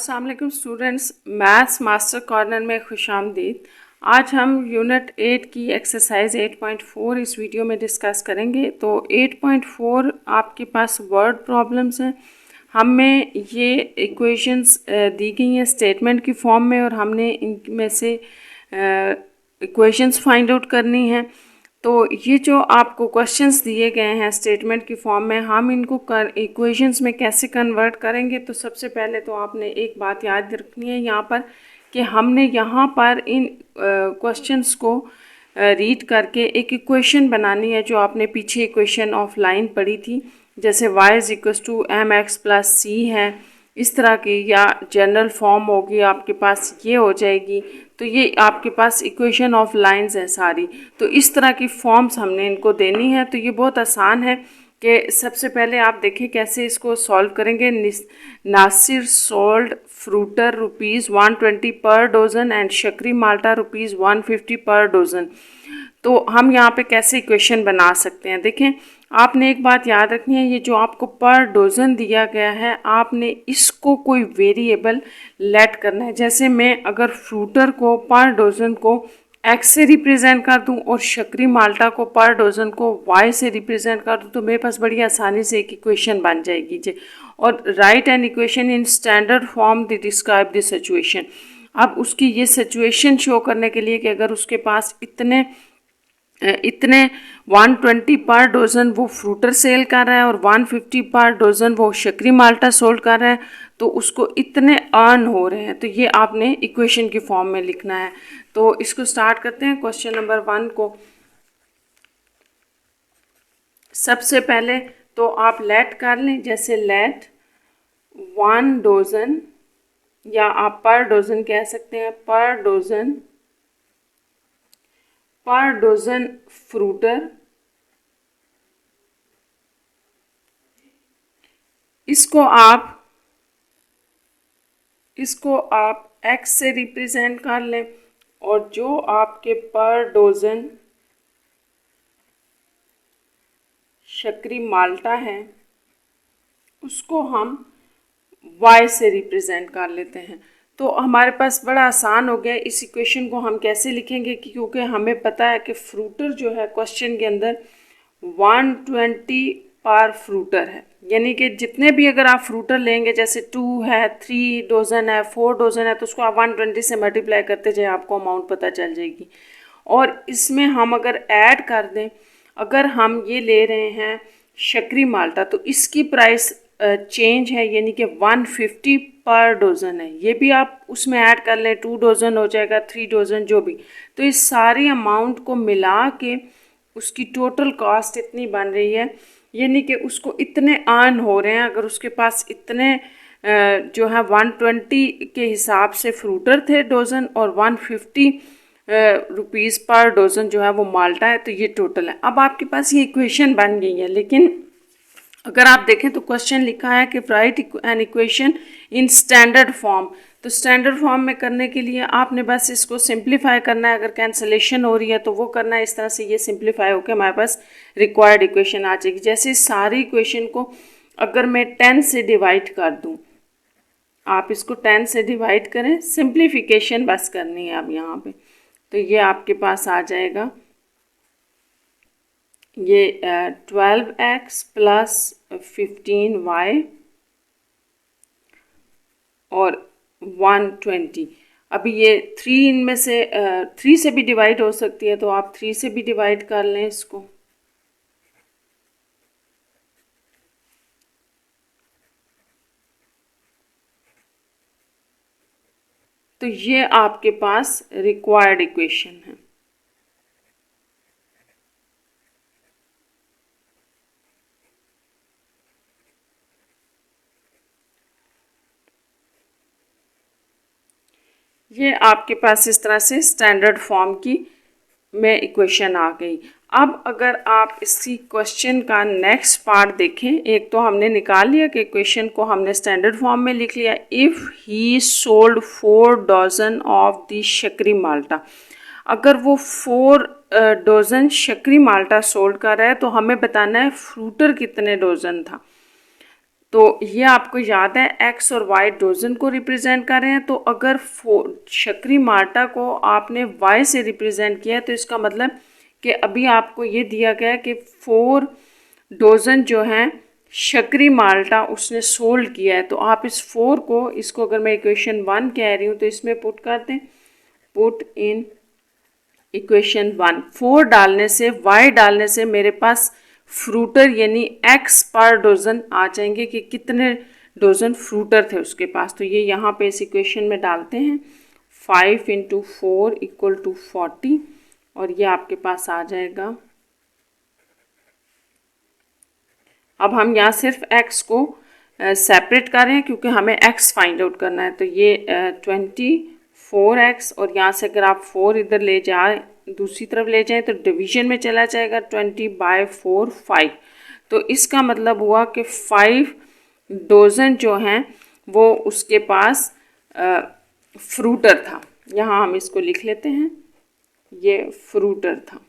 अस्सलाम वालेकुम students, maths master corner में खुशामदीद। आज हम यूनिट 8 की एक्सरसाइज 8.4 इस वीडियो में डिस्कस करेंगे। तो 8.4 आपके पास वर्ड प्रॉब्लम्स हैं। हमें ये इक्वेशंस दी गई हैं स्टेटमेंट की फॉर्म में और हमने इनमें से इक्वेशंस फाइंड आउट करनी हैं। तो ये जो आपको क्वेश्चंस दिए गए हैं स्टेटमेंट की फॉर्म में, हम इनको इक्वेशंस में कैसे कन्वर्ट करेंगे। तो सबसे पहले तो आपने एक बात याद रखनी है यहाँ पर कि हमने यहाँ पर इन क्वेश्चंस को रीड करके एक इक्वेशन बनानी है जो आपने पीछे इक्वेशन ऑफ लाइन पढ़ी थी, जैसे y is equals to m x plus c है, इस तरह की, या जनरल फॉर्म होगी आपके पास ये हो जाएगी। तो ये आपके पास इक्वेशन ऑफ लाइंस है सारी। तो इस तरह की फॉर्म्स हमने इनको देनी है। तो ये बहुत आसान है कि सबसे पहले आप देखें कैसे इसको सॉल्व करेंगे। नासिर सोल्ड फ्रूटर ₹120 पर डोज़न एंड शक्री माल्टा ₹150 पर डोज़न। तो हम यहाँ पे कैसे इक्वेशन बना सकते हैं, देखें। आपने एक बात याद रखनी है, ये जो आपको पर डोज़न दिया गया है, आपने इसको कोई वेरिएबल लेट करना है। जैसे मैं अगर फ्रूटर को पर डोज़न को एक्स से रिप्रेजेंट कर दूं और शक्री माल्टा को पर डोज़न को वाई से रिप्रेजेंट कर दूं, तो मेरे पास बड़ी आसानी से एक इक्वेशन बन जाएगी जी। और right an equation in standard form the describe the situation. अब उसकी ये सिचुएशन शो करने के लिए कि अगर उसके पास इतने 120 पर डोज़न वो फ्रूटर सेल कर रहा है और 150 पर डोज़न वो शक्री माल्टा सोल्ड कर रहा है, तो उसको इतने अर्न हो रहे हैं। तो ये आपने इक्वेशन की फॉर्म में लिखना है। तो इसको स्टार्ट करते हैं क्वेश्चन नंबर 1 को। सबसे पहले तो आप लेट कर लें, जैसे लेट 1 डोज़न, या आप पर डोज़न कह सकते हैं, पर डोज़न फ्रूटर, इसको आप x से रिप्रेजेंट कर लें, और जो आपके पर डोज़न शक्री माल्टा है उसको हम y से रिप्रेजेंट कर लेते हैं। तो हमारे पास बड़ा आसान हो गया। इस इक्वेशन को हम कैसे लिखेंगे, क्योंकि हमें पता है कि फ्रूटर जो है क्वेश्चन के अंदर 120 पर फ्रूटर है, यानी कि जितने भी अगर आप फ्रूटर लेंगे, जैसे 2 है, 3 डोज़न है, 4 डोज़न है, तो उसको आप 120 से मल्टीप्लाई करते जाए, आपको अमाउंट पता चल जाएगी। और इसमें हम अगर ऐड कर दें, अगर हम ये ले रहे हैं शक्री माल्टा, तो इसकी प्राइस चेंज है, यानी कि 150 पर डोज़न है। ये भी आप उसमें ऐड कर लें, 2 डोज़न हो जाएगा, 3 डोज़न, जो भी। तो इस सारी अमाउंट को मिला के उसकी टोटल कॉस्ट इतनी बन रही है, यानी कि उसको इतने अर्न हो रहे हैं। अगर उसके पास इतने जो है 120 के हिसाब से फ्रूटर थे डोज़न, और 150 रुपीज़ पर डोज़न जो है वो माल्टा है, तो ये टोटल है। अब आपके पास ये इक्वेशन बन गई है। लेकिन अगर आप देखें तो क्वेश्चन लिखा है कि right an equation in standard form. तो स्टैंडर्ड फॉर्म में करने के लिए आपने बस इसको सिंप्लीफाई करना है। अगर कैंसलेशन हो रही है तो वो करना है, इस तरह से ये सिंप्लीफाई होकर हमारे पास रिक्वायर्ड इक्वेशन आ जाएगी। जैसे सारी इक्वेशन को अगर मैं 10 से डिवाइड कर दूं, आप इसको 10 से डिवाइड करें, सिंप्लीफिकेशन बस करनी है अब यहाँ पे। तो ये आपके पास आ जाएगा, ये 12x प्लस 15y और 120। अभी ये 3 इनमें से 3 से भी डिवाइड हो सकती है, तो आप 3 से भी डिवाइड कर लें इसको। तो ये आपके पास रिक्वायर्ड इक्वेशन है। ये आपके पास इस तरह से स्टैंडर्ड फॉर्म की में इक्वेशन आ गई। अब अगर आप इसी क्वेश्चन का नेक्स्ट पार्ट देखें, एक तो हमने निकाल लिया कि इक्वेशन को हमने स्टैंडर्ड फॉर्म में लिख लिया। If he sold 4 dozen of the शक्री माल्टा, अगर वो 4 डोज़न शक्री माल्टा सोल्ड कर रहा है, तो हमें बताना है फ्रूटर कितने डोज़न था। तो ये आपको याद है एक्स और वाई डोजन को रिप्रेजेंट कर रहे हैं। तो अगर शक्री माल्टा को आपने वाई से रिप्रेजेंट किया है तो इसका मतलब कि अभी आपको ये दिया गया है कि 4 डोजन जो हैं शक्री माल्टा उसने सोल्ड किया है। तो आप इस 4 को, इसको अगर मैं इक्वेशन 1 कह रही हूँ तो इसमें पुट कर दें, पुट इन इक्वेशन 1। 4 डालने से, y डालने से मेरे पास फ्रूटर यानी x पर डोजन आ जाएंगे कि कितने डोजन फ्रूटर थे उसके पास। तो ये यहाँ पे इस इक्वेशन में डालते हैं, 5 × 4 = 40 और ये आपके पास आ जाएगा। अब हम यहाँ सिर्फ x को सेपरेट कर रहे हैं क्योंकि हमें x फाइंड आउट करना है। तो ये 24x और यहाँ से अगर आप 4 इधर ले जाए, दूसरी तरफ ले जाएं तो डिवीजन में चला जाएगा, 20/4 5। तो इसका मतलब हुआ कि 5 डोजन जो हैं वो उसके पास फ्रूटर था। यहाँ हम इसको लिख लेते हैं, ये फ्रूटर था,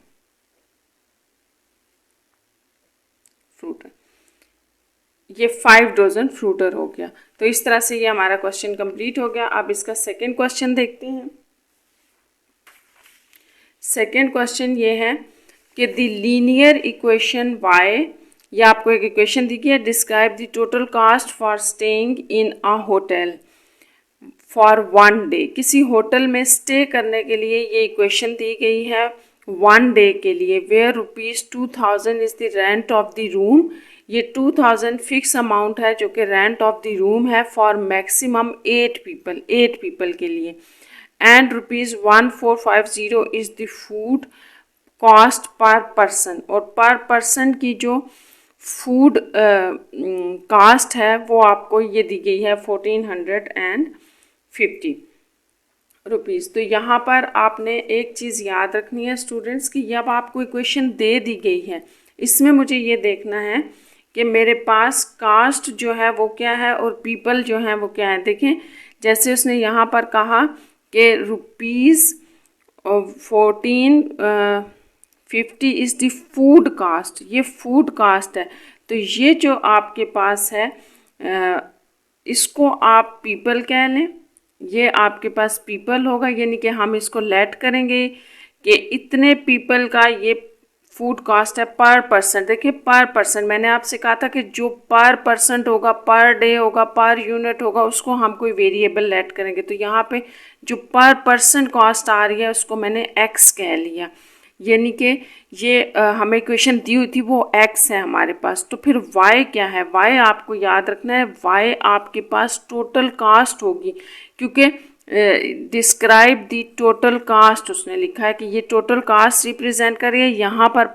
फ्रूटर, ये 5 डोजन फ्रूटर हो गया। तो इस तरह से ये हमारा क्वेश्चन कंप्लीट हो गया। अब इसका सेकंड क्वेश्चन देखते हैं। सेकंड क्वेश्चन ये है कि द लीनियर इक्वेशन y, या आपको एक इक्वेशन दी गई है, describe the total cost for staying in a hotel for 1 day. किसी होटल में स्टे करने के लिए ये इक्वेशन दी गई है 1 डे के लिए, where ₹2000 is the rent of the room. ये 2000 फिक्स अमाउंट है जो कि रेंट ऑफ द रूम है फॉर मैक्सिमम 8 पीपल के लिए, and ₹1450 is the food cost per person. और पर पर्सन की जो फूड कास्ट है वो आपको ये दी गई है 1450 रुपीज़। तो यहाँ पर आपने एक चीज़ याद रखनी है स्टूडेंट्स की, जब आपको इक्वेशन दे दी गई है इसमें मुझे ये देखना है कि मेरे पास कास्ट जो है वो क्या है और पीपल जो है वो क्या है। देखें जैसे उसने यहाँ पर कहा कि ₹1450 इज़ द फूड कास्ट, ये फूड कास्ट है। तो ये जो आपके पास है इसको आप पीपल कह लें, ये आपके पास पीपल होगा, यानी कि हम इसको लेट करेंगे कि इतने पीपल का ये फूड कॉस्ट है पर पर्सन। देखिए पर पर्सन, मैंने आपसे कहा था कि जो पर पर्सन होगा, पर डे होगा, पर यूनिट होगा, उसको हम कोई वेरिएबल लेट करेंगे। तो यहाँ पे जो पर पर्सन कॉस्ट आ रही है उसको मैंने x कह लिया, यानी कि ये हमें इक्वेशन दी हुई थी वो x है हमारे पास। तो फिर y क्या है, y आपको याद रखना है, y आपके पास टोटल कास्ट होगी, क्योंकि डिस्क्राइब द टोटल कास्ट उसने लिखा है कि ये टोटल कास्ट रिप्रेजेंट करिए। यहाँ पर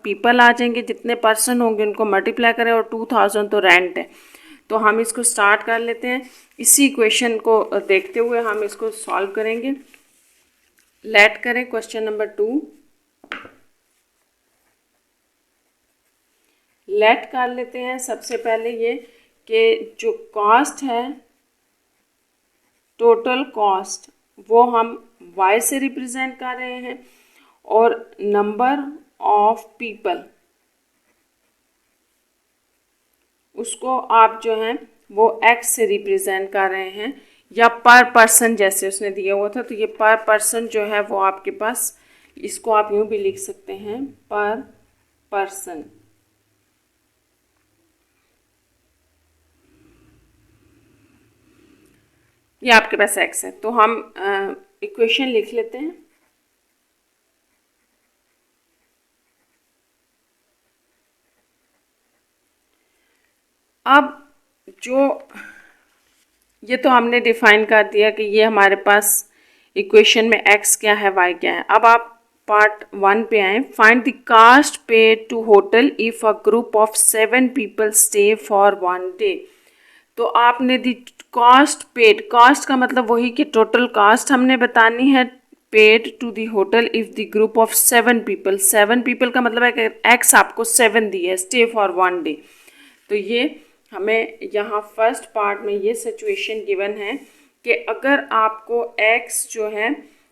पीपल आ जाएंगे, जितने पर्सन होंगे उनको मल्टीप्लाई करें और 2000 तो रेंट है। तो हम इसको स्टार्ट कर लेते हैं, इसी इक्वेशन को देखते हुए हम इसको सॉल्व करेंगे। लेट करें क्वेश्चन नंबर 2, लेट कर लेते हैं। सबसे पहले ये कि जो कॉस्ट है, टोटल कॉस्ट, वो हम y से रिप्रेजेंट कर रहे हैं और नंबर ऑफ पीपल उसको आप जो हैं वो x से रिप्रेजेंट कर रहे हैं, या पर पर्सन जैसे उसने दिया हुआ था। तो ये पर पर्सन जो है वो आपके पास, इसको आप यूँ भी लिख सकते हैं पर पर्सन। ये आपके पास x है। तो हम इक्वेशन लिख लेते हैं। अब जो ये तो हमने डिफाइन कर दिया कि ये हमारे पास इक्वेशन में x क्या है, y क्या है। अब आप पार्ट 1 पे आए। Find the cost paid to hotel if a group of 7 people stay for 1 day. तो आपने दी कॉस्ट पेड, कॉस्ट का मतलब वही कि टोटल कास्ट हमने बतानी है, paid to the hotel if the group of 7 people. 7 people का मतलब है कि x आपको 7 दी है, स्टे फॉर 1 डे। तो ये हमें यहाँ फर्स्ट पार्ट में ये सिचुएशन गिवन है कि अगर आपको x जो है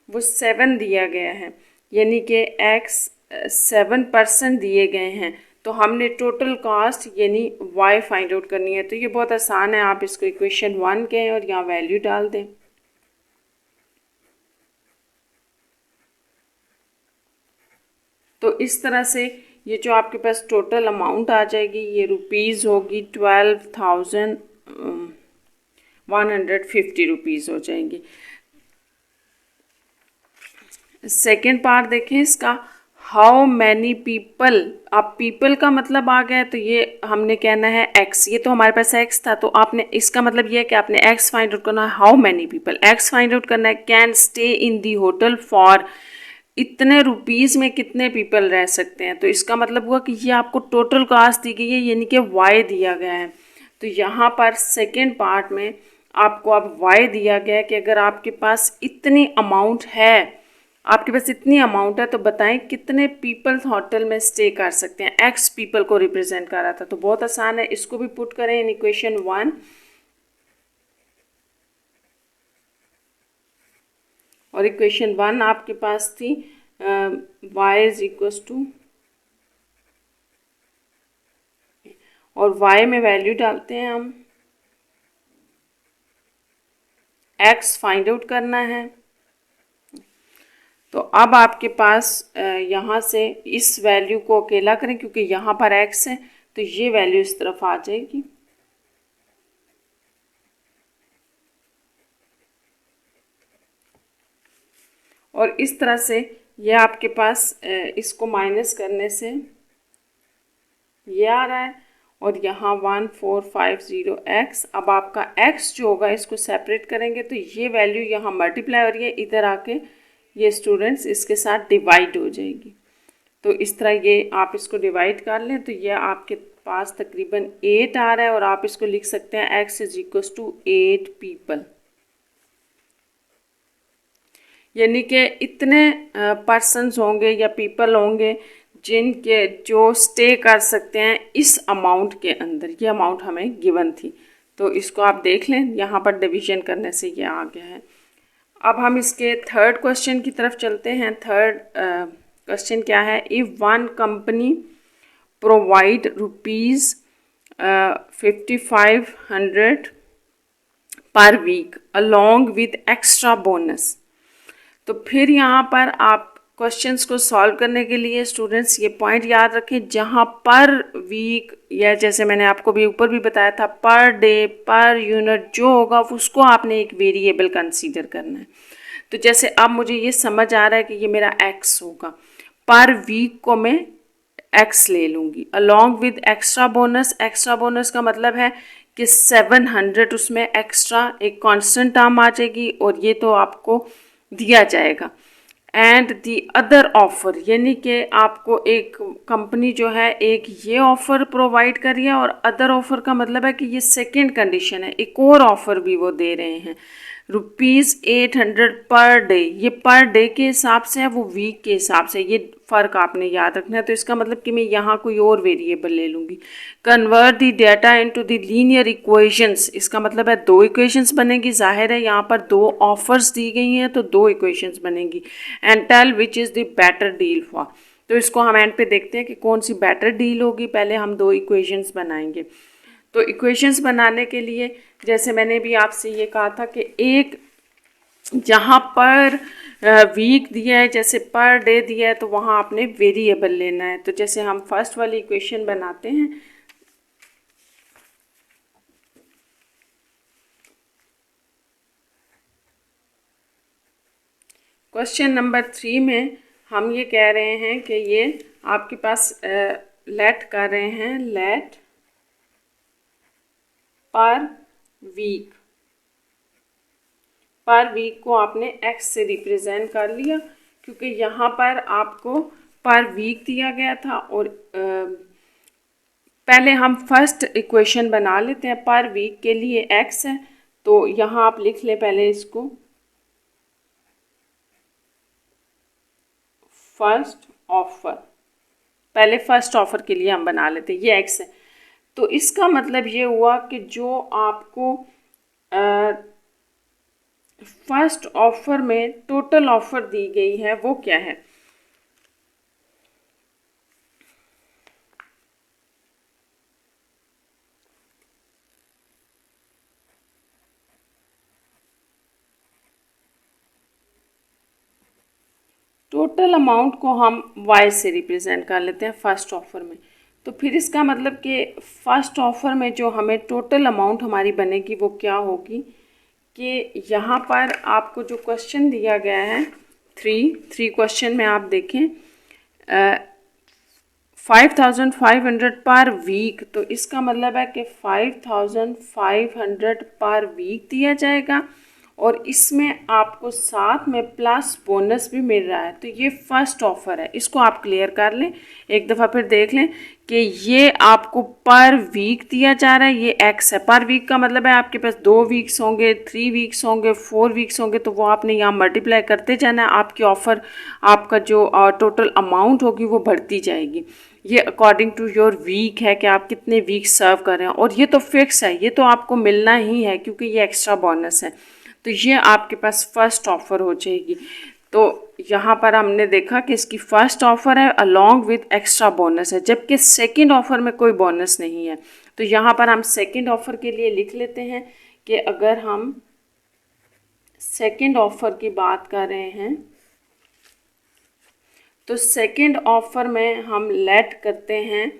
वो 7 दिया गया है, यानी कि x 7% दिए गए हैं, तो हमने टोटल कॉस्ट यानी y फाइंड आउट करनी है। तो ये बहुत आसान है, आप इसको इक्वेशन 1 कहें और यहाँ वैल्यू डाल दें। तो इस तरह से ये जो आपके पास टोटल अमाउंट आ जाएगी ये रुपीज़ होगी 12,150 रुपीज़ हो जाएंगी। सेकेंड पार्ट देखें इसका, हाउ मैनी पीपल। अब पीपल का मतलब आ गया तो ये हमने कहना है एक्स, ये तो हमारे पास एक्स था, तो आपने इसका मतलब ये है कि आपने एक्स फाइंड आउट करना है। How many people x find out करना है। Can stay in the hotel for, इतने रुपीज़ में कितने पीपल रह सकते हैं। तो इसका मतलब हुआ कि ये आपको टोटल कॉस्ट दी गई है यानी कि वाई दिया गया है। तो यहाँ पर सेकेंड पार्ट में आपको अब वाई दिया गया है कि अगर आपके पास इतनी अमाउंट है, आपके पास इतनी अमाउंट है, तो बताएं कितने पीपल होटल में स्टे कर सकते हैं। एक्स पीपल को रिप्रेजेंट कर रहा था, तो बहुत आसान है, इसको भी पुट करें इन इक्वेशन 1। और इक्वेशन 1 आपके पास थी y इज इक्वल्स टू, और y में वैल्यू डालते हैं हम, x फाइंड आउट करना है। तो अब आपके पास यहाँ से इस वैल्यू को अकेला करें क्योंकि यहाँ पर x है, तो ये वैल्यू इस तरफ आ जाएगी। और इस तरह से ये आपके पास इसको माइनस करने से ये आ रहा है, और यहाँ 1450x। अब आपका x जो होगा इसको सेपरेट करेंगे तो ये वैल्यू यहाँ मल्टीप्लाई हो रही है, इधर आके ये स्टूडेंट्स इसके साथ डिवाइड हो जाएगी। तो इस तरह ये आप इसको डिवाइड कर लें तो ये आपके पास तकरीबन 8 आ रहा है, और आप इसको लिख सकते हैं x is equals to 8 people, यानी कि इतने पर्सन्स होंगे या पीपल होंगे जिनके जो स्टे कर सकते हैं इस अमाउंट के अंदर। ये अमाउंट हमें गिवन थी, तो इसको आप देख लें, यहाँ पर डिवीजन करने से ये आ गया है। अब हम इसके थर्ड क्वेश्चन की तरफ चलते हैं। थर्ड क्वेश्चन क्या है, if one company provide rupees 5500 per week along with extra bonus. तो फिर यहाँ पर आप क्वेश्चंस को सॉल्व करने के लिए स्टूडेंट्स ये पॉइंट याद रखें, जहाँ पर वीक या जैसे मैंने आपको भी ऊपर भी बताया था पर डे पर यूनिट जो होगा उसको आपने एक वेरिएबल कंसीडर करना है। तो जैसे अब मुझे ये समझ आ रहा है कि ये मेरा एक्स होगा, पर वीक को मैं एक्स ले लूँगी along with extra bonus. Extra bonus का मतलब है कि 700 उसमें एक्स्ट्रा एक कांस्टेंट टर्म आ जाएगी और ये तो आपको दिया जाएगा। एंड दी अदर ऑफर, यानी कि आपको एक कंपनी जो है एक ये ऑफ़र प्रोवाइड कर रही है, और अदर ऑफ़र का मतलब है कि ये सेकंड कंडीशन है, एक और ऑफ़र भी वो दे रहे हैं ₹800 पर डे। ये पर डे के हिसाब से है, वो वीक के हिसाब से, ये फ़र्क आपने याद रखना है। तो इसका मतलब कि मैं यहाँ कोई और वेरिएबल ले लूँगी। Convert the data into the linear equations, इसका मतलब है 2 इक्वेशंस बनेगी। जाहिर है यहाँ पर 2 ऑफर्स दी गई हैं तो 2 इक्वेशंस बनेगी। And tell which is the better deal for, तो इसको हम एंड पे देखते हैं कि कौन सी बेटर डील होगी। पहले हम 2 इक्वेशंस बनाएंगे। तो इक्वेशंस बनाने के लिए जैसे मैंने भी आपसे ये कहा था कि एक जहाँ पर वीक दिया है, जैसे पर डे दिया है, तो वहाँ आपने वेरिएबल लेना है। तो जैसे हम फर्स्ट वाली इक्वेशन बनाते हैं, क्वेश्चन नंबर 3 में हम ये कह रहे हैं कि ये आपके पास लेट कर रहे हैं, लेट पर वीक, पर वीक को आपने x से रिप्रेजेंट कर लिया क्योंकि यहाँ पर आपको पर वीक दिया गया था। और पहले हम फर्स्ट इक्वेशन बना लेते हैं। पर वीक के लिए x है, तो यहाँ आप लिख लें पहले इसको, फर्स्ट ऑफर, पहले फर्स्ट ऑफर के लिए हम बना लेते हैं, ये x है। तो इसका मतलब ये हुआ कि जो आपको फर्स्ट ऑफर में टोटल ऑफर दी गई है वो क्या है, 5500 पर वीक। 5500 पर वीक का मतलब है कि ये आपको फर्स्ट ऑफर में टोटल ऑफर दी गई है वो क्या है, 5500 पर वीक का मतलब है कि ये आपको टोटल ऑफर दी गई है वो क्या है। 5500 पर वीक का मतलब है कि ये आपको फर्स्ट ऑफर में टोटल ऑफर दी गई है वो क्या है। तो इसका मतलब ये हुआ कि जो आपको टोटल अमाउंट को हम y से रिप्रेजेंट कर लेते हैं फर्स्ट ऑफर में। तो फिर इसका मतलब कि फर्स्ट ऑफर में जो हमें टोटल अमाउंट हमारी बनेगी वो क्या होगी कि यहाँ पर आपको जो क्वेश्चन दिया गया है थ्री क्वेश्चन में आप देखें 5500 पर वीक, तो इसका मतलब है कि 5500 पर वीक दिया जाएगा और इसमें आपको साथ में प्लस बोनस भी मिल रहा है। तो ये फर्स्ट ऑफर है, इसको आप क्लियर कर लें, एक दफ़ा फिर देख लें कि ये आपको पर वीक दिया जा रहा है, ये एक्स है। पर वीक का मतलब है आपके पास 2 वीक्स होंगे, 3 वीक्स होंगे, 4 वीक्स होंगे, तो वो आपने यहाँ मल्टीप्लाई करते जाना है। आपकी ऑफ़र, आपका जो टोटल अमाउंट होगी वो बढ़ती जाएगी। ये अकॉर्डिंग टू योर वीक है कि आप कितने वीक सर्व कर रहे हैं, और ये तो फिक्स है, ये तो आपको मिलना ही है क्योंकि ये एक्स्ट्रा बोनस है। तो ये आपके पास फर्स्ट ऑफर हो जाएगी। तो यहाँ पर हमने देखा कि इसकी फर्स्ट ऑफर है अलॉन्ग विथ एक्स्ट्रा बोनस है, जबकि सेकंड ऑफर में कोई बोनस नहीं है। तो यहाँ पर हम सेकंड ऑफर के लिए लिख लेते हैं कि अगर हम सेकंड ऑफर की बात कर रहे हैं तो सेकंड ऑफर में हम लेट करते हैं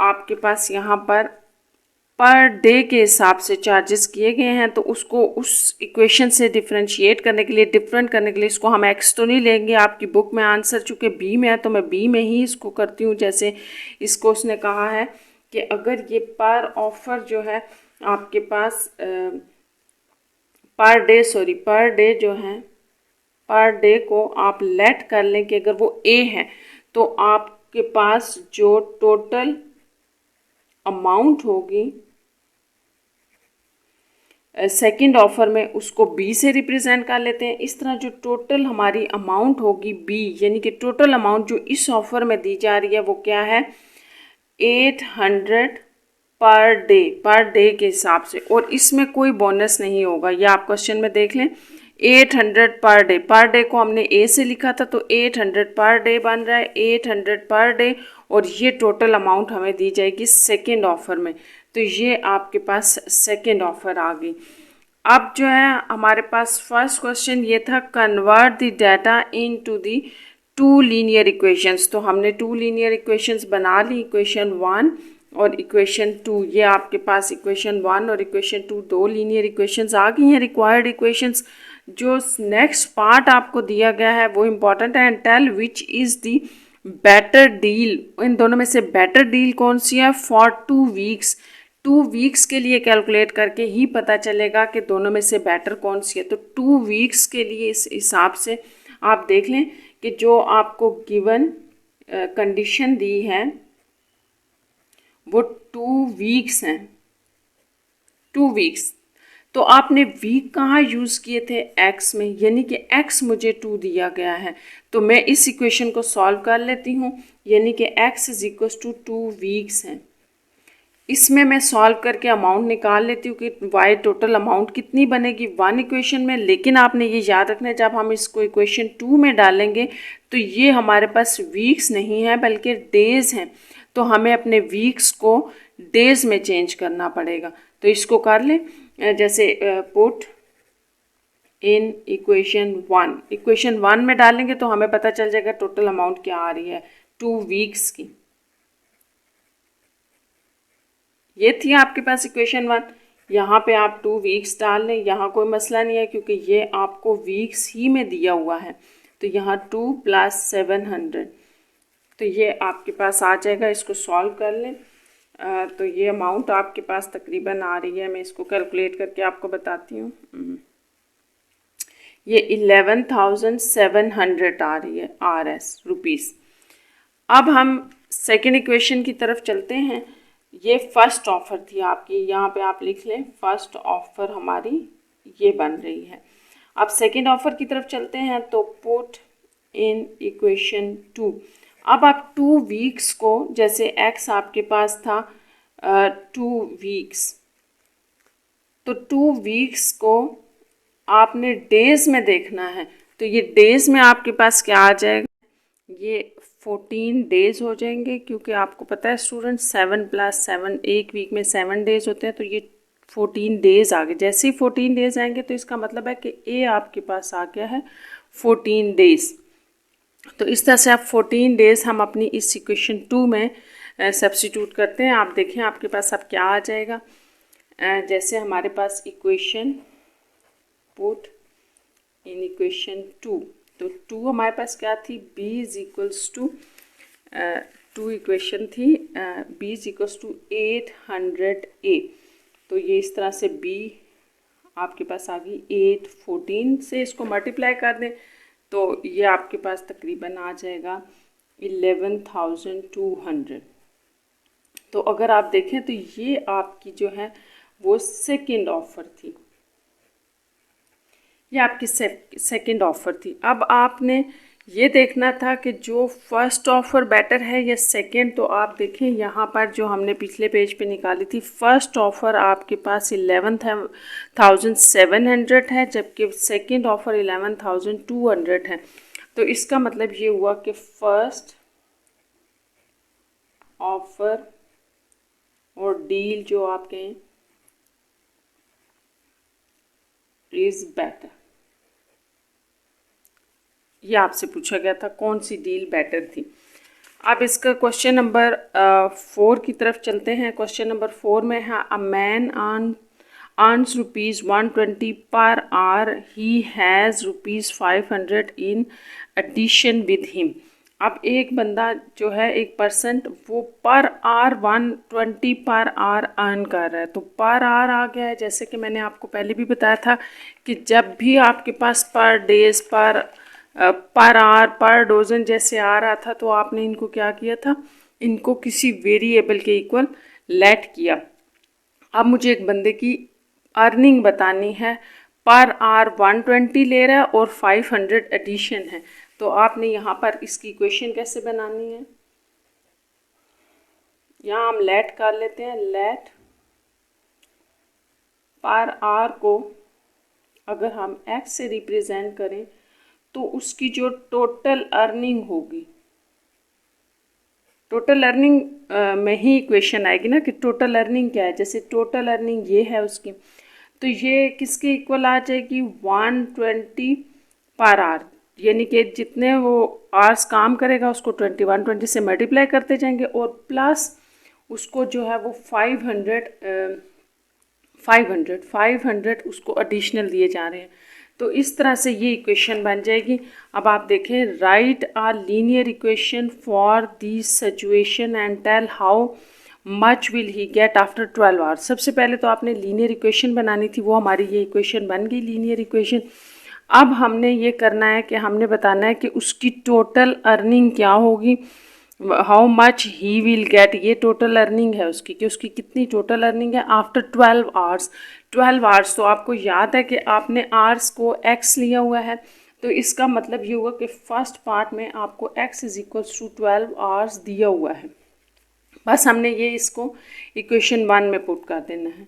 आपके पास यहाँ पर डे के हिसाब से चार्जेस किए गए हैं, तो उसको उस इक्वेशन से डिफरेंशिएट करने के लिए, डिफरेंट करने के लिए इसको हम एक्स तो नहीं लेंगे। आपकी बुक में आंसर चूँकि बी में है तो मैं बी में ही इसको करती हूँ। जैसे इसको उसने कहा है कि अगर ये पर ऑफर जो है आपके पास पर डे जो है पर डे को आप लेट कर लें कि अगर वो ए है तो आपके पास जो टोटल अमाउंट होगी सेकंड ऑफर में उसको बी से रिप्रेजेंट कर लेते हैं। इस तरह जो टोटल हमारी अमाउंट होगी बी, यानी कि टोटल अमाउंट जो इस ऑफर में दी जा रही है वो क्या है 800 पर डे के हिसाब से, और इसमें कोई बोनस नहीं होगा। ये आप क्वेश्चन में देख लें 800 पर डे को हमने ए से लिखा था तो 800 पर डे बन रहा है 800 पर डे, और ये टोटल अमाउंट हमें दी जाएगी सेकेंड ऑफर में। तो ये आपके पास सेकेंड ऑफर आ गई। अब जो है हमारे पास फर्स्ट क्वेश्चन ये था convert the data into the 2 linear equations. तो हमने 2 लीनियर इक्वेशंस बना ली, इक्वेशन 1 और इक्वेशन 2। ये आपके पास इक्वेशन 1 और इक्वेशन 2 दो लीनियर इक्वेशंस आ गई हैं, रिक्वायर्ड इक्वेशंस। जो नेक्स्ट पार्ट आपको दिया गया है वो इम्पॉर्टेंट है, and tell which is the better deal. इन दोनों में से बेटर डील कौन सी है फॉर 2 वीक्स। 2 वीक्स के लिए कैलकुलेट करके ही पता चलेगा कि दोनों में से बेटर कौन सी है। तो 2 वीक्स के लिए इस हिसाब से आप देख लें कि जो आपको गिवन कंडीशन दी है वो 2 वीक्स हैं, 2 वीक्स। तो आपने वीक कहाँ यूज़ किए थे एक्स में, यानी कि एक्स मुझे 2 दिया गया है तो मैं इस इक्वेशन को सॉल्व कर लेती हूँ, यानी कि x is equal to 2 weeks हैं। इसमें मैं सॉल्व करके अमाउंट निकाल लेती हूँ कि वाई टोटल अमाउंट कितनी बनेगी 1 इक्वेशन में। लेकिन आपने ये याद रखना है जब हम इसको इक्वेशन 2 में डालेंगे तो ये हमारे पास वीक्स नहीं है बल्कि डेज़ हैं, तो हमें अपने वीक्स को डेज़ में चेंज करना पड़ेगा। तो इसको कर लें, जैसे पुट इन इक्वेशन 1 में डालेंगे तो हमें पता चल जाएगा टोटल अमाउंट क्या आ रही है 2 वीक्स की। ये थी आपके पास इक्वेशन 1। यहाँ पे आप 2 वीक्स डाल लें, यहाँ कोई मसला नहीं है क्योंकि ये आपको वीक्स ही में दिया हुआ है। तो यहाँ 2 + 700, तो ये आपके पास आ जाएगा। इसको सॉल्व कर लें तो ये अमाउंट आपके पास तकरीबन आ रही है, मैं इसको कैलकुलेट करके आपको बताती हूँ। ये 11,700 आ रही है रुपीज़। अब हम सेकेंड इक्वेशन की तरफ चलते हैं। ये फर्स्ट ऑफर थी आपकी, यहाँ पे आप लिख लें फर्स्ट ऑफर हमारी ये बन रही है। अब सेकेंड ऑफर की तरफ चलते हैं तो पुट इन इक्वेशन 2। अब आप 2 वीक्स को, जैसे एक्स आपके पास था 2 वीक्स, तो 2 वीक्स को आपने डेज़ में देखना है। तो ये डेज़ में आपके पास क्या आ जाएगा, ये 14 डेज़ हो जाएंगे, क्योंकि आपको पता है स्टूडेंट 7 + 7 एक वीक में 7 डेज़ होते हैं, तो ये 14 डेज़ आ गए। जैसे ही 14 डेज़ आएंगे तो इसका मतलब है कि ए आपके पास आ गया है 14 डेज़। तो इस तरह से आप 14 डेज़ हम अपनी इस इक्वेशन 2 में सब्स्टिट्यूट करते हैं। आप देखें आपके पास अब क्या आ जाएगा। जैसे हमारे पास इक्वेशन पुट इन इक्वेशन 2, तो 2 हमारे पास क्या थी, b is equals to 2 equation थी, b is equals to 800a। तो ये इस तरह से b आपके पास आ गई 8, 14 से इसको मल्टीप्लाई कर दें तो ये आपके पास तकरीबन आ जाएगा 11,200। तो अगर आप देखें तो ये आपकी जो है वो सेकंड ऑफ़र थी, ये आपकी सेकंड ऑफ़र थी। अब आपने ये देखना था कि जो फर्स्ट ऑफ़र बेटर है या सेकंड। तो आप देखें यहाँ पर जो हमने पिछले पेज पे निकाली थी, फर्स्ट ऑफ़र आपके पास 11,700 है, जबकि सेकंड ऑफ़र 11,200 है। तो इसका मतलब ये हुआ कि फर्स्ट ऑफ़र और डील जो आप कहें इज़ बेटर। ये आपसे पूछा गया था कौन सी डील बेटर थी। अब इसका क्वेश्चन नंबर 4 की तरफ चलते हैं। क्वेश्चन नंबर 4 में है a man earns ₹120 per hour, he has ₹500 in addition with him. अब एक बंदा जो है, एक परसेंट, वो per hour 120 per our earn कर रहा है। तो पर आवर आ गया है, जैसे कि मैंने आपको पहले भी बताया था कि जब भी आपके पास पर डेज, पर आवर, पर डोजन जैसे आ रहा था तो आपने इनको क्या किया था, इनको किसी वेरिएबल के इक्वल लेट किया। अब मुझे एक बंदे की अर्निंग बतानी है, पर आवर 120 ले रहा है और 500 एडिशन है। तो आपने यहाँ पर इसकी इक्वेशन कैसे बनानी है, यहाँ हम लेट कर लेते हैं। लेट पर आवर को अगर हम एक्स से रिप्रेजेंट करें तो उसकी जो टोटल अर्निंग होगी, टोटल अर्निंग में ही इक्वेशन आएगी ना कि टोटल अर्निंग क्या है। जैसे टोटल अर्निंग ये है उसकी, तो ये किसके इक्वल आ जाएगी, 120 पर आवर, यानी कि जितने वो आवर्स काम करेगा उसको 120 से मल्टीप्लाई करते जाएंगे और प्लस उसको जो है वो 500 उसको एडिशनल दिए जा रहे हैं। तो इस तरह से ये इक्वेशन बन जाएगी। अब आप देखें, write a linear equation for this situation and tell how much will he get after 12 hours. सबसे पहले तो आपने लीनियर इक्वेशन बनानी थी, वो हमारी ये इक्वेशन बन गई लीनियर इक्वेशन। अब हमने ये करना है कि हमने बताना है कि उसकी टोटल अर्निंग क्या होगी, how much he will get, ये टोटल अर्निंग है उसकी, कि उसकी कितनी टोटल अर्निंग है आफ्टर 12 आवर्स। 12 आवर्स, तो आपको याद है कि आपने आवर्स को एक्स लिया हुआ है, तो इसका मतलब ये हुआ कि फर्स्ट पार्ट में आपको x is equals to 12 hours दिया हुआ है। बस हमने ये इसको इक्वेशन 1 में पुट कर देना है।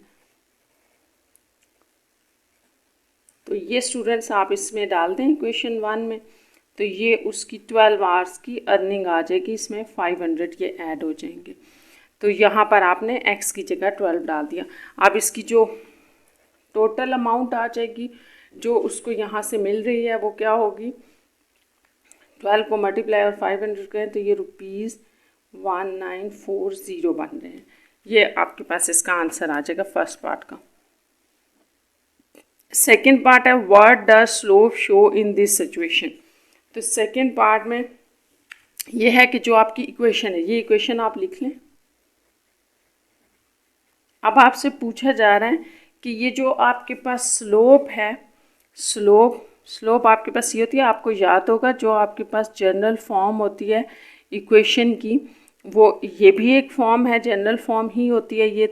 तो ये स्टूडेंट्स आप इसमें डाल दें इक्वेशन 1 में, तो ये उसकी 12 आवर्स की अर्निंग आ जाएगी, इसमें 500 ये ऐड हो जाएंगे। तो यहाँ पर आपने x की जगह 12 डाल दिया। अब इसकी जो टोटल अमाउंट आ जाएगी जो उसको यहाँ से मिल रही है वो क्या होगी, 12 को मल्टीप्लाई और 500 करें तो ये ₹1940 बन रहे हैं। ये आपके पास इसका आंसर आ जाएगा फर्स्ट पार्ट का। सेकेंड पार्ट है what does slope show in this situation. तो सेकेंड पार्ट में ये है कि जो आपकी इक्वेशन है, ये इक्वेशन आप लिख लें। अब आपसे पूछा जा रहा है कि ये जो आपके पास स्लोप है, स्लोप आपके पास ये होती है, आपको याद होगा जो आपके पास जनरल फॉर्म होती है इक्वेशन की, वो ये भी एक फॉर्म है, जनरल फॉर्म ही होती है ये,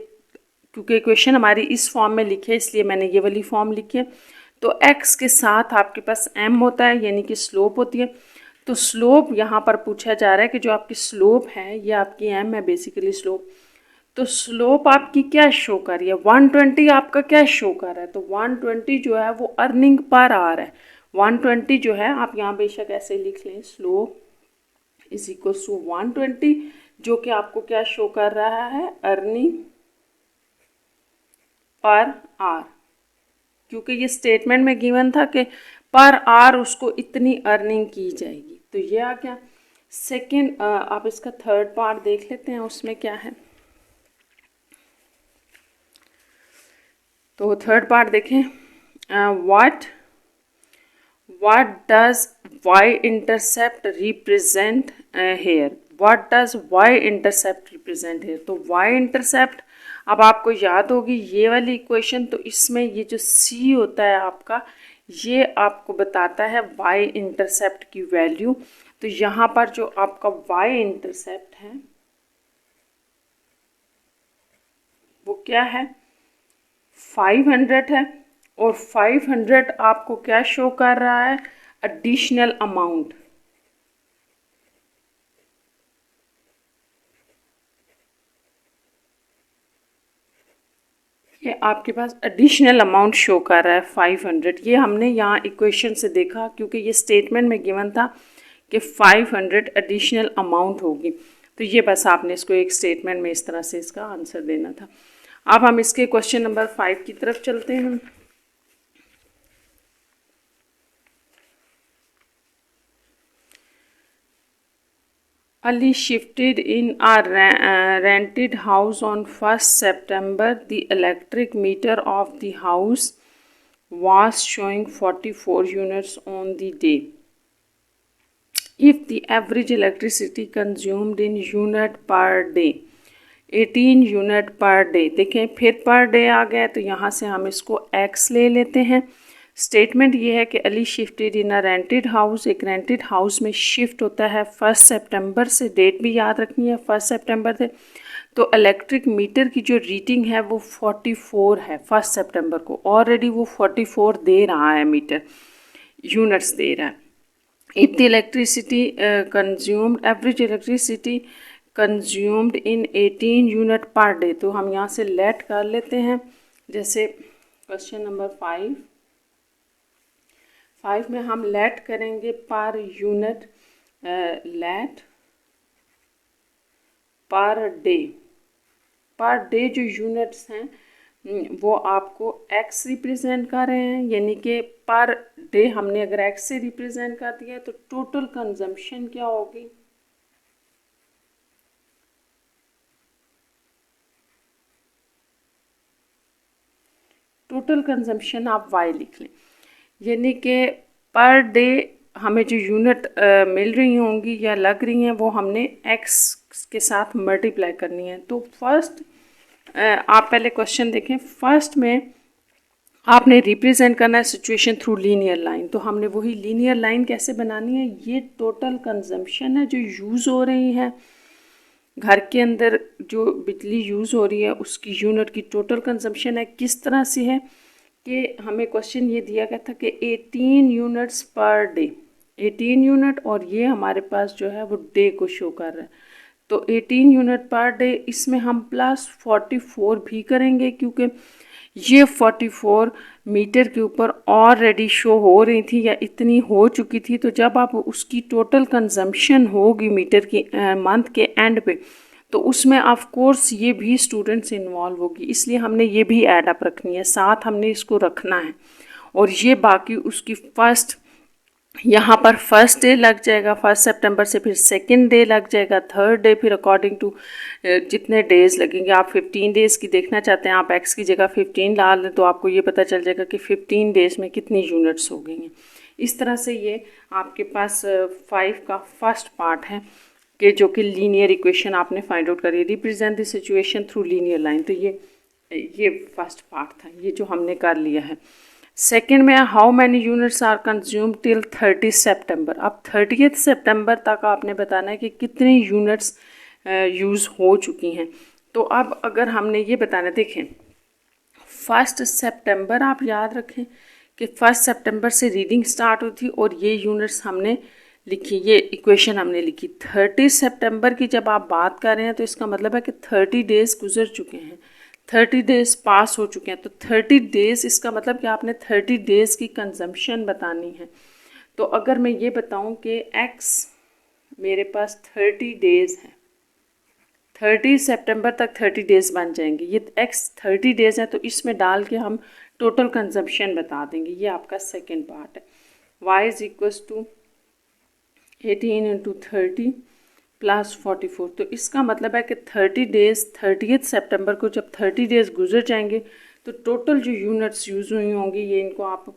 क्योंकि इक्वेशन हमारी इस फॉर्म में लिखी है इसलिए मैंने ये वाली फॉर्म लिखी है। तो x के साथ आपके पास m होता है, यानी कि स्लोप होती है। तो स्लोप यहाँ पर पूछा जा रहा है कि जो आपकी स्लोप है ये आपकी m है बेसिकली स्लोप। तो स्लोप आपकी क्या शो कर रही है, 120 आपका क्या शो कर रहा है, तो 120 जो है वो अर्निंग पर आवर है। 120 जो है आप यहाँ बेशक ऐसे लिख लें, स्लोप इज इक्वल टू 120, जो कि आपको क्या शो कर रहा है, अर्निंग पर आवर, क्योंकि ये स्टेटमेंट में गिवन था कि पर आवर उसको इतनी अर्निंग की जाएगी। तो ये आ गया। सेकेंड, आप इसका थर्ड पार्ट देख लेते हैं, उसमें क्या है। तो थर्ड पार्ट देखें, what does y intercept represent here? What does y intercept represent here? तो y intercept अब आपको याद होगी ये वाली इक्वेशन, तो इसमें ये जो c होता है आपका, ये आपको बताता है y इंटरसेप्ट की वैल्यू। तो यहाँ पर जो आपका y इंटरसेप्ट है वो क्या है, 500 है, और 500 आपको क्या शो कर रहा है, एडिशनल अमाउंट। ये आपके पास एडिशनल अमाउंट शो कर रहा है 500। ये हमने यहाँ इक्वेशन से देखा, क्योंकि ये स्टेटमेंट में गिवन था कि 500 एडिशनल अमाउंट होगी। तो ये बस आपने इसको एक स्टेटमेंट में इस तरह से इसका आंसर देना था। अब हम इसके क्वेश्चन नंबर 5 की तरफ चलते हैं। Ali shifted in a rented house on 1st September. The electric meter of the house was showing 44 units on the day. If the average electricity consumed in unit per day 18 unit per day, देखें फिर per day आ गया, तो यहाँ से हम इसको x ले लेते हैं। स्टेटमेंट ये है कि Ali shifted in a rented house, एक रेंटेड हाउस में शिफ्ट होता है 1 सितंबर से, डेट भी याद रखनी है 1 सितंबर से। तो इलेक्ट्रिक मीटर की जो रीडिंग है वो 44 है 1 सितंबर को, ऑलरेडी वो 44 दे रहा है मीटर, यूनिट्स दे रहा है। If the electricity consumed, average electricity consumed in 18 unit per day, तो हम यहाँ से लेट कर लेते हैं। जैसे क्वेश्चन नंबर 5 में हम लेट करेंगे per unit, rate per day जो यूनिट्स हैं वो आपको x रिप्रेजेंट कर रहे हैं, यानी कि पर डे हमने अगर x से रिप्रेजेंट कर दिया तो टोटल कंजम्पशन क्या होगी, टोटल कंजम्पशन आप y लिख लें, यानी कि पर डे हमें जो यूनिट मिल रही होंगी या लग रही हैं वो हमने x के साथ मल्टीप्लाई करनी है। तो फर्स्ट आप पहले क्वेश्चन देखें, फर्स्ट में आपने रिप्रेजेंट करना है सिचुएशन थ्रू लीनियर लाइन। तो हमने वही लीनियर लाइन कैसे बनानी है, ये टोटल कंजम्पशन है जो यूज़ हो रही है घर के अंदर, जो बिजली यूज़ हो रही है उसकी यूनिट की टोटल कंजम्पशन है। किस तरह से है कि हमें क्वेश्चन ये दिया गया था कि 18 यूनिट्स पर डे, 18 यूनिट, और ये हमारे पास जो है वो डे को शो कर रहा है। तो 18 यूनिट पर डे, इसमें हम प्लस 44 भी करेंगे, क्योंकि ये 44 मीटर के ऊपर ऑलरेडी शो हो रही थी या इतनी हो चुकी थी। तो जब आप उसकी टोटल कंजम्पशन होगी मीटर की मंथ के एंड पे, तो उसमें ऑफ कोर्स ये भी स्टूडेंट्स इन्वॉल्व होगी, इसलिए हमने ये भी ऐड अप रखनी है, साथ हमने इसको रखना है। और ये बाकी उसकी फर्स्ट, यहाँ पर फर्स्ट डे लग जाएगा 1 सितंबर से, फिर सेकंड डे लग जाएगा, थर्ड डे, फिर अकॉर्डिंग टू जितने डेज़ लगेंगे। आप 15 डेज़ की देखना चाहते हैं, आप x की जगह 15 ला लें तो आपको ये पता चल जाएगा कि 15 डेज़ में कितनी यूनिट्स हो गई हैं। इस तरह से ये आपके पास 5 का फर्स्ट पार्ट है कि जो कि लीनियर इक्वेशन आपने फाइंड आउट करी, represent the situation through linear line. तो ये फर्स्ट पार्ट था, ये जो हमने कर लिया है। सेकेंड में how many units are consumed till 30 सितंबर। अब 30 सितंबर तक आपने बताना है कि कितनी यूनिट्स यूज़ हो चुकी हैं। तो अब अगर हमने ये बताना, देखें 1 सितंबर आप याद रखें कि 1 सितंबर से रीडिंग स्टार्ट हुई थी और ये यूनिट्स हमने लिखी, ये इक्वेशन हमने लिखी। 30 सितंबर की जब आप बात कर रहे हैं तो इसका मतलब है कि 30 डेज़ गुजर चुके हैं, 30 डेज़ पास हो चुके हैं। तो 30 डेज़, इसका मतलब कि आपने 30 डेज़ की कंजम्पशन बतानी है। तो अगर मैं ये बताऊं कि x मेरे पास 30 डेज़ है, 30 सितंबर तक 30 डेज़ बन जाएंगे, ये x 30 डेज़ है, तो इसमें डाल के हम टोटल कंजम्पशन बता देंगे। ये आपका सेकेंड पार्ट है। y is equals to 18 into 30 plus 44। तो इसका मतलब है कि 30 डेज़ 30 सितंबर को जब 30 डेज़ गुजर जाएंगे तो टोटल जो यूनिट्स यूज़ हुई होंगी, ये इनको आप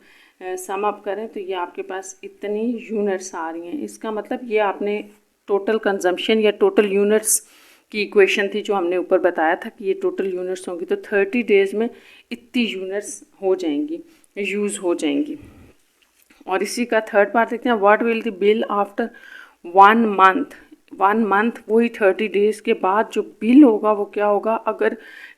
सम अप करें तो ये आपके पास इतनी यूनिट्स आ रही हैं। इसका मतलब ये आपने टोटल कंजम्पशन या टोटल यूनिट्स की इक्वेशन थी जो हमने ऊपर बताया था कि ये टोटल यूनिट्स होंगी, तो 30 डेज़ में इतनी यूनिट्स हो जाएंगी, यूज़ हो जाएंगी। और इसी का थर्ड पार्ट देखते हैं, what will the bill after 1 month. 1 month वही 30 डेज़ के बाद जो बिल होगा वो क्या होगा, अगर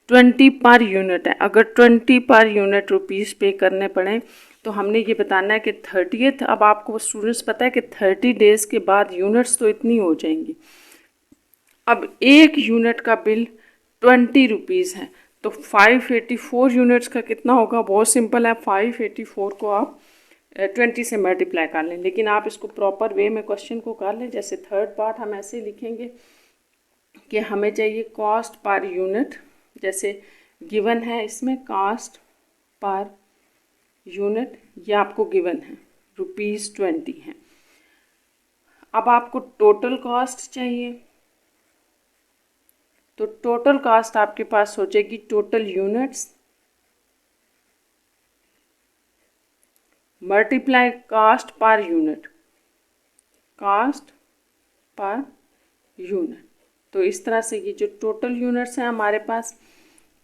20 पर यूनिट है, अगर 20 पर यूनिट रुपीज़ पे करने पड़े तो हमने ये बताना है कि 30th, अब आपको स्टूडेंट्स पता है कि 30 डेज़ के बाद यूनिट्स तो इतनी हो जाएंगी। अब एक यूनिट का बिल 20 रुपीज़ है तो 584 यूनिट्स का कितना होगा, बहुत सिंपल है, 584 को आप 20 से मल्टीप्लाई कर लें। लेकिन आप इसको प्रॉपर वे में क्वेश्चन को कर लें। जैसे थर्ड पार्ट हम ऐसे लिखेंगे कि हमें चाहिए कॉस्ट पर यूनिट, जैसे गिवन है इसमें कॉस्ट पर यूनिट, ये आपको गिवन है ₹20 है। अब आपको टोटल कॉस्ट चाहिए, तो टोटल कॉस्ट आपके पास हो जाएगी total units multiply cost per unit, cost per unit. तो इस तरह से ये जो टोटल यूनिट्स हैं हमारे पास,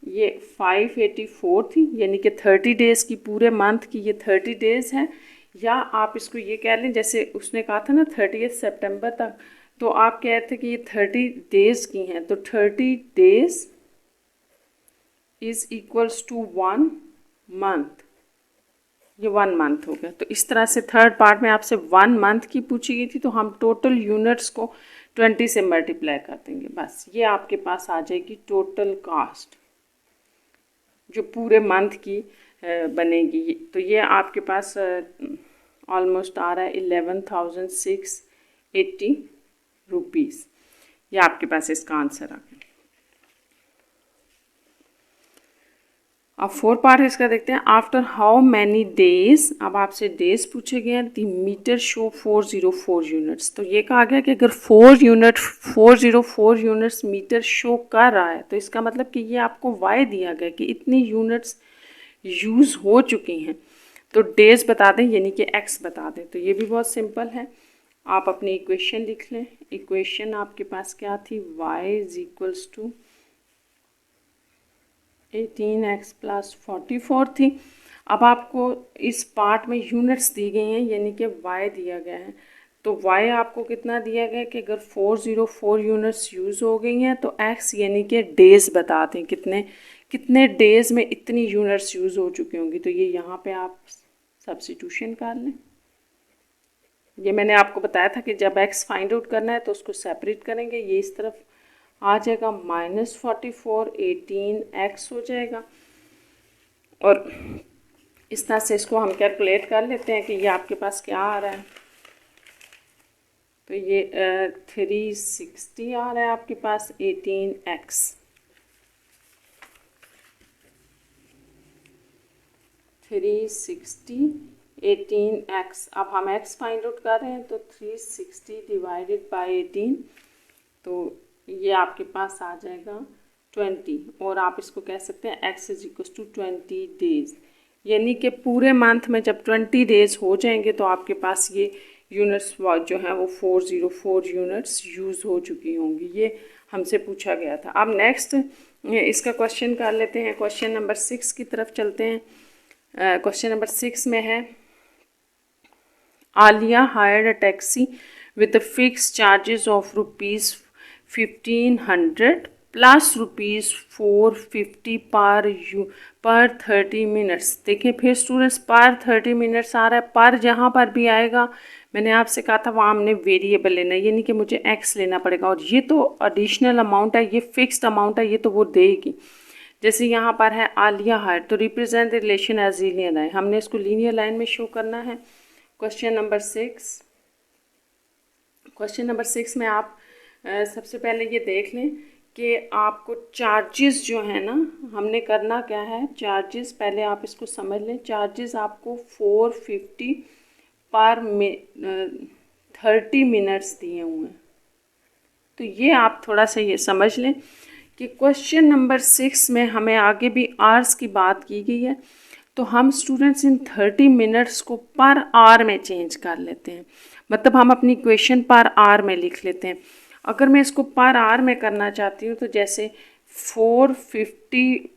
ये 584 थी, यानी कि 30 डेज़ की, पूरे मंथ की ये 30 डेज़ है। या आप इसको ये कह लें, जैसे उसने कहा था ना 30 सितंबर तक, तो आप कह रहे थे कि ये 30 डेज़ की हैं, तो 30 days is equals to 1 month, ये 1 मंथ हो गया। तो इस तरह से थर्ड पार्ट में आपसे 1 मंथ की पूछी गई थी, तो हम टोटल यूनिट्स को 20 से मल्टीप्लाई कर देंगे, बस ये आपके पास आ जाएगी टोटल कॉस्ट जो पूरे मंथ की बनेगी। तो ये आपके पास ऑलमोस्ट आ रहा है 11,680 रुपीज़। ये आपके पास इसका आंसर आ गया। अब फोर पार्ट इसका देखते हैं, आफ्टर हाउ मैनी डेज। अब आपसे डेज पूछे गए हैं। The meter show 404 units. तो ये कहा गया कि अगर 404 यूनिट्स मीटर शो कर रहा है तो इसका मतलब कि ये आपको वाई दिया गया कि इतनी यूनिट्स यूज़ हो चुकी हैं, तो डेज बता दें यानी कि एक्स बता दें। तो ये भी बहुत सिंपल है, आप अपनी इक्वेशन लिख लें। इक्वेशन आपके पास क्या थी, Y is equals to 18x + 44 थी। अब आपको इस पार्ट में यूनिट्स दी गई हैं यानी कि y दिया गया है, तो y आपको कितना दिया गया कि अगर 404 यूनिट्स यूज़ हो गई हैं तो x यानी कि डेज़ बता दें कितने डेज़ में इतनी यूनिट्स यूज़ हो चुकी होंगी। तो ये यहाँ पे आप सब्स्टिट्यूशन कर लें। ये मैंने आपको बताया था कि जब x फाइंड आउट करना है तो उसको सेपरेट करेंगे, ये इस तरफ आ जाएगा -44 18x हो जाएगा। और इस तरह से इसको हम कैलकुलेट कर लेते हैं कि ये आपके पास क्या आ रहा है। तो ये 360 आ रहा है आपके पास 18x। 360 18x। अब हम x फाइंड आउट कर रहे हैं तो 360 डिवाइडेड बाय 18, तो ये आपके पास आ जाएगा 20। और आप इसको कह सकते हैं x is equal to 20 days, यानी कि पूरे मंथ में जब 20 डेज़ हो जाएंगे तो आपके पास ये यूनिट्स जो हैं वो 404 यूनिट्स यूज़ हो चुकी होंगी। ये हमसे पूछा गया था। अब नेक्स्ट इसका क्वेश्चन कर लेते हैं। क्वेश्चन नंबर 6 की तरफ चलते हैं। क्वेश्चन नंबर 6 में है, Alia hired a taxi with fix charges of ₹1500 plus ₹450 पर 30 मिनट्स। देखिए फिर स्टूडेंट्स पर 30 मिनट्स आ रहा है, पर जहाँ पर भी आएगा मैंने आपसे कहा था वहाँ हमने वेरिएबल लेना है, यानी कि मुझे एक्स लेना पड़ेगा। और ये तो एडिशनल अमाउंट है, ये फिक्स्ड अमाउंट है, ये तो वो देगी। जैसे यहाँ पर है आलिया हायर, तो represent the relation as linear line, हमने इसको लीनियर लाइन में शो करना है। क्वेश्चन नंबर 6 में आप सबसे पहले ये देख लें कि आपको चार्जेस जो है ना, हमने करना क्या है, चार्जेस पहले आप इसको समझ लें। चार्जेस आपको 450 30 मिनट्स दिए हुए हैं। तो ये आप थोड़ा सा ये समझ लें कि क्वेश्चन नंबर 6 में हमें आगे भी आवर्स की बात की गई है, तो हम स्टूडेंट्स इन 30 मिनट्स को पर आवर में चेंज कर लेते हैं, मतलब हम अपनी इक्वेशन पर आवर में लिख लेते हैं। अगर मैं इसको पर आवर में करना चाहती हूँ तो जैसे 450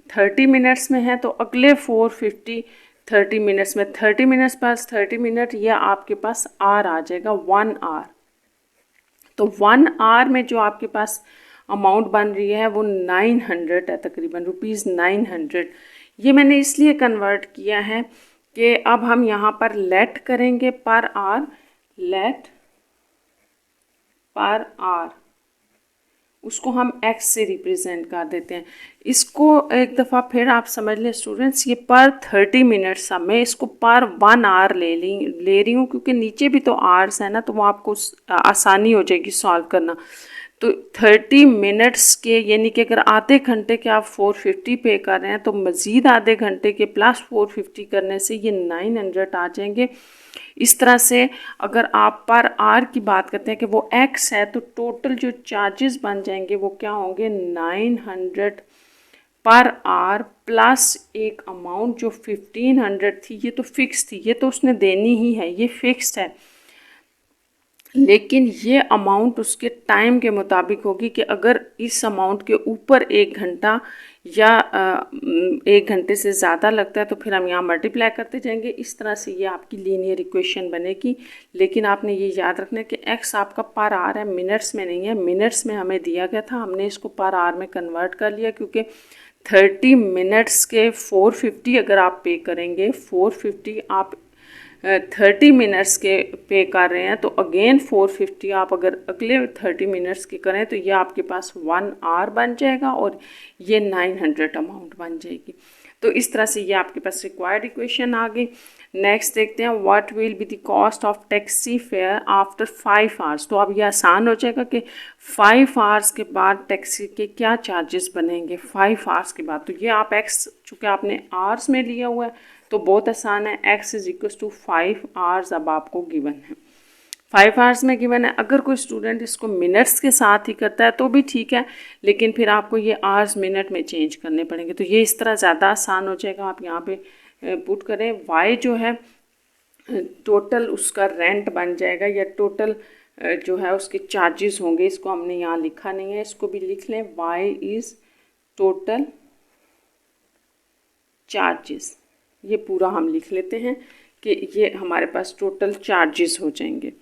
30 मिनट्स में है, तो अगले 450 30 मिनट्स में 30 मिनट्स प्लस 30 मिनट, यह आपके पास आर आ जाएगा 1 आवर। तो 1 आवर में जो आपके पास अमाउंट बन रही है वो 900 है, तकरीबन ₹900। ये मैंने इसलिए कन्वर्ट किया है कि अब हम यहाँ पर लेट करेंगे per hour, late per hour, उसको हम एक्स से रिप्रेजेंट कर देते हैं। इसको एक दफ़ा फिर आप समझ लें स्टूडेंट्स, ये पर 30 मिनट्स है, मैं इसको पर 1 आवर ले रही हूँ क्योंकि नीचे भी तो आवर्स है ना, तो वो आपको आसानी हो जाएगी सॉल्व करना। तो 30 मिनट्स के यानी कि अगर आधे घंटे के आप 450 पे कर रहे हैं तो मज़ीद आधे घंटे के प्लस 450 करने से ये 900 आ जाएंगे। इस तरह से अगर आप पर आर की बात करते हैं कि वो एक्स है, तो टोटल जो चार्जेस बन जाएंगे वो क्या होंगे 900 पर आर प्लस एक अमाउंट जो 1500 थी, ये तो फिक्स थी, ये तो उसने देनी ही है, ये फिक्स्ड है। लेकिन ये अमाउंट उसके टाइम के मुताबिक होगी कि अगर इस अमाउंट के ऊपर 1 घंटा या 1 घंटे से ज़्यादा लगता है तो फिर हम यहाँ मल्टीप्लाई करते जाएंगे। इस तरह से ये आपकी लीनियर इक्वेशन बनेगी। लेकिन आपने ये याद रखना है कि एक्स आपका पर आवर है, मिनट्स में नहीं है। मिनट्स में हमें दिया गया था, हमने इसको पर आवर में कन्वर्ट कर लिया क्योंकि 30 मिनट्स के 450 अगर आप पे करेंगे, 450 आप 30 मिनट्स के पे कर रहे हैं, तो अगेन 450 आप अगर अगले 30 मिनट्स के करें तो ये आपके पास 1 आवर बन जाएगा और ये 900 अमाउंट बन जाएगी। तो इस तरह से ये आपके पास रिक्वायर्ड इक्वेशन आ गई। नेक्स्ट देखते हैं, what will be the cost of taxi fare after 5 hours. तो अब ये आसान हो जाएगा कि 5 आवर्स के बाद टैक्सी के क्या चार्जेस बनेंगे 5 आवर्स के बाद। तो ये आप एक्स चूँकि आपने आवर्स में लिया हुआ है तो बहुत आसान है, x is equal to 5 hours अब आपको गिवन है, 5 आवर्स में गिवन है। अगर कोई स्टूडेंट इसको मिनट्स के साथ ही करता है तो भी ठीक है, लेकिन फिर आपको ये आवर्स मिनट में चेंज करने पड़ेंगे। तो ये इस तरह ज़्यादा आसान हो जाएगा। आप यहाँ पे पुट करें y जो है टोटल उसका रेंट बन जाएगा या टोटल जो है उसके चार्जेस होंगे। इसको हमने यहाँ लिखा नहीं है, इसको भी लिख लें, y इज़ टोटल चार्जेस। ये पूरा हम लिख लेते हैं कि ये हमारे पास टोटल चार्जेस हो जाएंगे।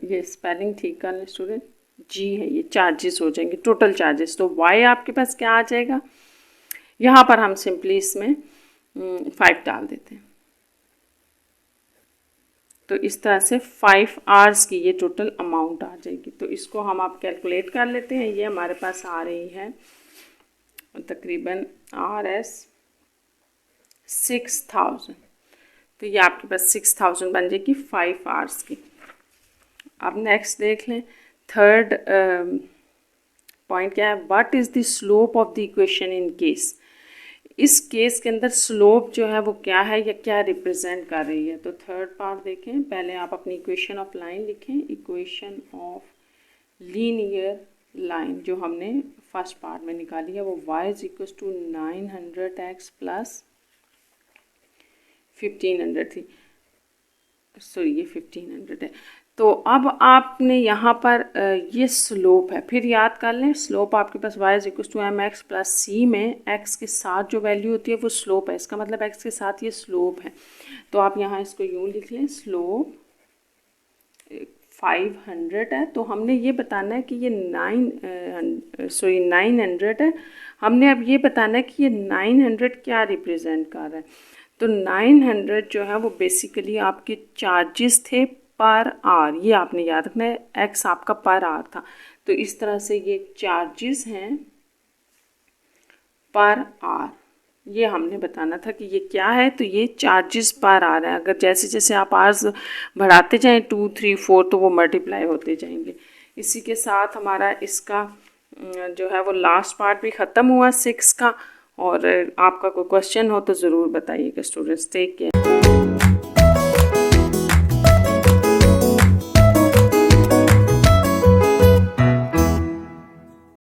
ये स्पेलिंग ठीक कर लें स्टूडेंट, जी है, ये चार्जेस हो जाएंगे टोटल चार्जेस। तो y आपके पास क्या आ जाएगा, यहाँ पर हम सिंपली इसमें 5 डाल देते हैं। तो इस तरह से 5 आवर्स की ये टोटल अमाउंट आ जाएगी। तो इसको हम आप कैलकुलेट कर लेते हैं। ये हमारे पास आ रही है तकरीबन RS 6000। तो ये आपके पास 6000 बन जाएगी 5 आवर्स की। अब नेक्स्ट देख लें, थर्ड पॉइंट क्या है, what is the slope of the equation in case. इस केस के अंदर स्लोप जो है वो क्या है या क्या रिप्रेजेंट कर रही है। तो थर्ड पार्ट देखें, पहले आप अपनी इक्वेशन ऑफ लाइन लिखें, इक्वेशन ऑफ लीनियर लाइन जो हमने फर्स्ट पार्ट में निकाली है वो y is equal to 900x plus 1500 थी, सॉरी ये 1500 है। तो अब आपने यहाँ पर ये स्लोप है, फिर याद कर लें स्लोप आपके पास y is equal to mx plus C में x के साथ जो वैल्यू होती है वो स्लोप है, इसका मतलब x के साथ ये स्लोप है। तो आप यहाँ इसको यूँ लिख लें, स्लोप 500 है। तो हमने ये बताना है कि ये 900 है। हमने अब ये बताना है कि ये 900 क्या रिप्रेजेंट कर रहा है। तो 900 जो है वो बेसिकली आपके चार्जेस थे पर आवर, ये आपने याद रखना है, एक्स आपका पर आवर था। तो इस तरह से ये चार्जेस हैं पर आवर, ये हमने बताना था कि ये क्या है। तो ये चार्जेस पर आ रहा है। अगर जैसे जैसे आप आवर्स बढ़ाते जाएं 2, 3, 4 तो वो मल्टीप्लाई होते जाएंगे। इसी के साथ हमारा इसका जो है वो लास्ट पार्ट भी ख़त्म हुआ 6 का। और आपका कोई क्वेश्चन हो तो ज़रूर बताइएगा स्टूडेंट्स। Take care.